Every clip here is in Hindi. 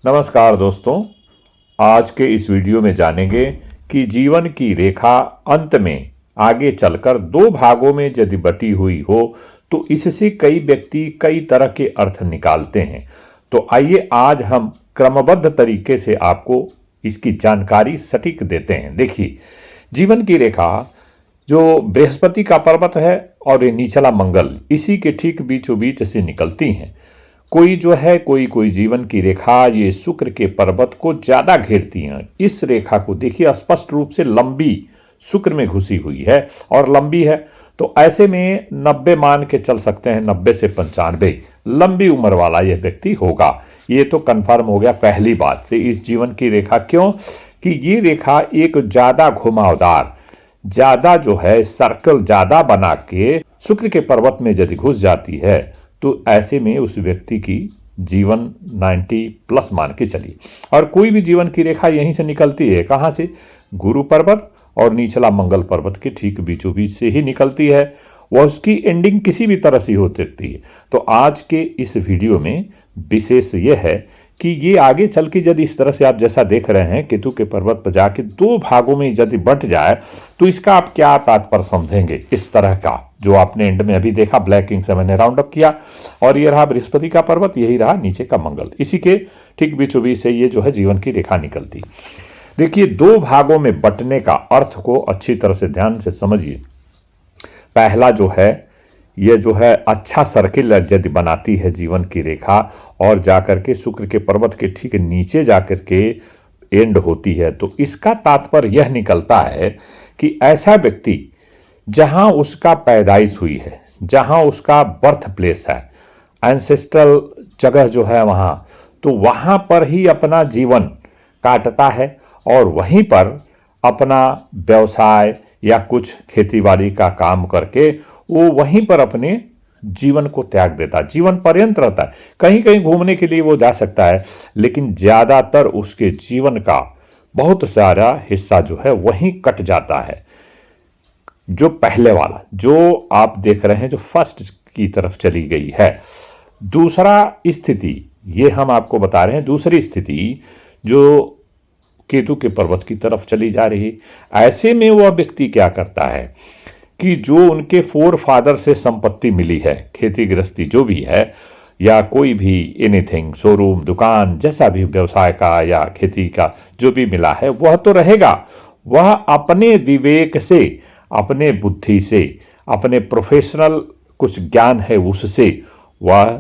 नमस्कार दोस्तों। आज के इस वीडियो में जानेंगे कि जीवन की रेखा अंत में आगे चलकर दो भागों में यदि बटी हुई हो तो इससे कई व्यक्ति कई तरह के अर्थ निकालते हैं। तो आइए आज हम क्रमबद्ध तरीके से आपको इसकी जानकारी सटीक देते हैं। देखिए, जीवन की रेखा जो बृहस्पति का पर्वत है और ये निचला मंगल, इसी के ठीक बीचों बीच से निकलती हैं। कोई जो है कोई जीवन की रेखा ये शुक्र के पर्वत को ज्यादा घेरती हैं। इस रेखा को देखिए, स्पष्ट रूप से लंबी शुक्र में घुसी हुई है और लंबी है, तो ऐसे में 90 मान के चल सकते हैं। 90 से 95 लंबी उम्र वाला यह व्यक्ति होगा। ये तो कंफर्म हो गया पहली बात से इस जीवन की रेखा। क्यों कि ये रेखा एक ज्यादा घुमावदार, ज्यादा जो है सर्कल ज्यादा बना के शुक्र के पर्वत में यदि घुस जाती है तो ऐसे में उस व्यक्ति की जीवन 90 प्लस मान के चलिए। और कोई भी जीवन की रेखा यहीं से निकलती है। कहाँ से? गुरु पर्वत और निचला मंगल पर्वत के ठीक बीचों बीच से ही निकलती है। वह उसकी एंडिंग किसी भी तरह से हो सकती है। तो आज के इस वीडियो में विशेष यह है कि ये आगे चल के यदि इस तरह से आप जैसा देख रहे हैं केतु के पर्वत पर जाके दो भागों में यदि बंट जाए तो इसका आप क्या तात्पर्य समझेंगे। इस तरह का जो आपने एंड में अभी देखा, ब्लैक किंग से मैंने राउंड अप किया और ये रहा बृहस्पति का पर्वत, यही रहा नीचे का मंगल, इसी के ठीक बीचों बीच से ये जो है जीवन की रेखा निकलती। देखिए, दो भागों में बंटने का अर्थ को अच्छी तरह से ध्यान से समझिए। पहला जो है ये जो है अच्छा सर्किल यदि बनाती है जीवन की रेखा और जाकर के शुक्र के पर्वत के ठीक नीचे जाकर के एंड होती है, तो इसका तात्पर्य यह निकलता है कि ऐसा व्यक्ति जहां उसका पैदाइश हुई है, जहां उसका बर्थ प्लेस है, एंसेस्ट्रल जगह जो है वहां, तो वहां पर ही अपना जीवन काटता है और वहीं पर अपना व्यवसाय या कुछ खेतीबाड़ी का काम करके वो वहीं पर अपने जीवन को त्याग देता है। जीवन पर्यंत रहता है। कहीं कहीं घूमने के लिए वो जा सकता है, लेकिन ज्यादातर उसके जीवन का बहुत सारा हिस्सा जो है वहीं कट जाता है। जो पहले वाला जो आप देख रहे हैं, जो फर्स्ट की तरफ चली गई है। दूसरा स्थिति ये हम आपको बता रहे हैं, दूसरी स्थिति जो केतु के पर्वत की तरफ चली जा रही है। ऐसे में वह व्यक्ति क्या करता है कि जो उनके फोर फादर से संपत्ति मिली है, खेती गृहस्थी जो भी है या कोई भी एनीथिंग, शोरूम, दुकान, जैसा भी व्यवसाय का या खेती का जो भी मिला है वह तो रहेगा। वह अपने विवेक से, अपने बुद्धि से, अपने प्रोफेशनल कुछ ज्ञान है उससे वह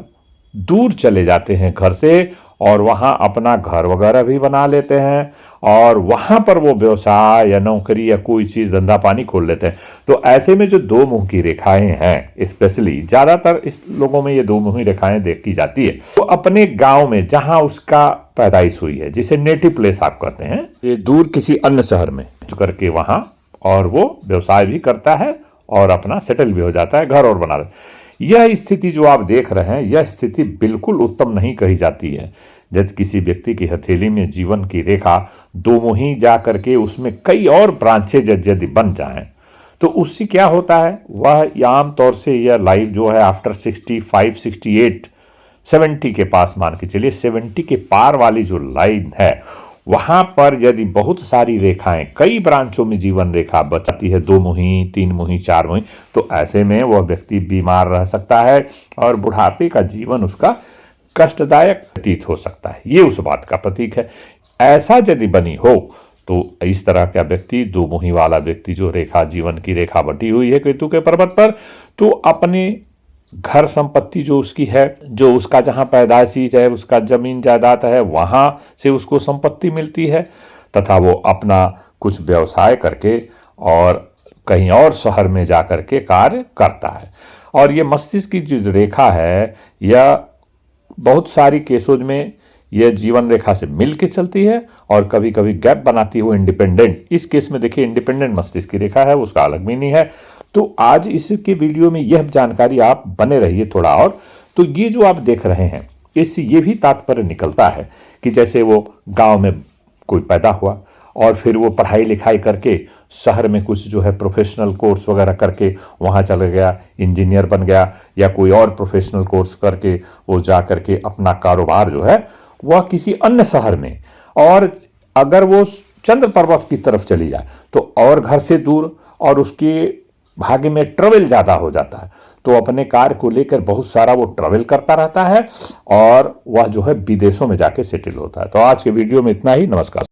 दूर चले जाते हैं घर से और वहां अपना घर वगैरह भी बना लेते हैं और वहां पर वो व्यवसाय या नौकरी या कोई चीज धंधा पानी खोल लेते हैं। तो ऐसे में जो दो मुंह की रेखाएं हैं, स्पेशली ज्यादातर इस लोगों में ये दो मुंही रेखाएं देखी जाती है। तो अपने गांव में जहां उसका पैदाइश हुई है, जिसे नेटिव प्लेस आप कहते हैं, ये दूर किसी अन्य शहर में करके वहां और वो व्यवसाय भी करता है और अपना सेटल भी हो जाता है, घर और बना रहे। यह स्थिति जो आप देख रहे हैं, यह स्थिति बिल्कुल उत्तम नहीं कही जाती है। जब किसी व्यक्ति की हथेली में जीवन की रेखा दो मुही जा करके उसमें कई और ब्रांचेज यदि बन जाएं तो उससे क्या होता है, वह आमतौर से यह लाइफ जो है आफ्टर 65, 68, 70 के पास मान के चलिए, 70 के पार वाली जो लाइन है वहां पर यदि बहुत सारी रेखाएं, कई ब्रांचों में जीवन रेखा बचाती है, दो मुही, तीन मुही, चार मुही, तो ऐसे में वह व्यक्ति बीमार रह सकता है और बुढ़ापे का जीवन उसका कष्टदायक व्यतीत हो सकता है। ये उस बात का प्रतीक है। ऐसा यदि बनी हो तो इस तरह का व्यक्ति, दो मुही वाला व्यक्ति, जो रेखा जीवन की रेखा बटी हुई है केतु के पर्वत पर, तो अपने घर संपत्ति जो उसकी है, जो उसका जहां पैदाइशी है, उसका जमीन जायदाद है, वहां से उसको संपत्ति मिलती है तथा वो अपना कुछ व्यवसाय करके और कहीं और शहर में जाकर के कार्य करता है। और ये मस्तिष्क की जो रेखा है यह बहुत सारी केसों में यह जीवन रेखा से मिल के चलती है और कभी कभी गैप बनाती है इंडिपेंडेंट। इस केस में देखिए इंडिपेंडेंट मस्तिष्क की रेखा है, उसका अलग मीनिंग है। तो आज इसके वीडियो में यह जानकारी आप बने रहिए थोड़ा और। तो ये जो आप देख रहे हैं इससे ये भी तात्पर्य निकलता है कि जैसे वो गांव में कोई पैदा हुआ और फिर वो पढ़ाई लिखाई करके शहर में कुछ जो है प्रोफेशनल कोर्स वगैरह करके वहाँ चला गया, इंजीनियर बन गया या कोई और प्रोफेशनल कोर्स करके वो जा करके अपना कारोबार जो है वह किसी अन्य शहर में, और अगर वो चंद्र पर्वत की तरफ चली जाए तो और घर से दूर, और उसके भाग्य में ट्रेवल ज़्यादा हो जाता है। तो अपने कार्य को लेकर बहुत सारा वो ट्रेवल करता रहता है और वह जो है विदेशों में जाके सेटल होता है। तो आज के वीडियो में इतना ही। नमस्कार।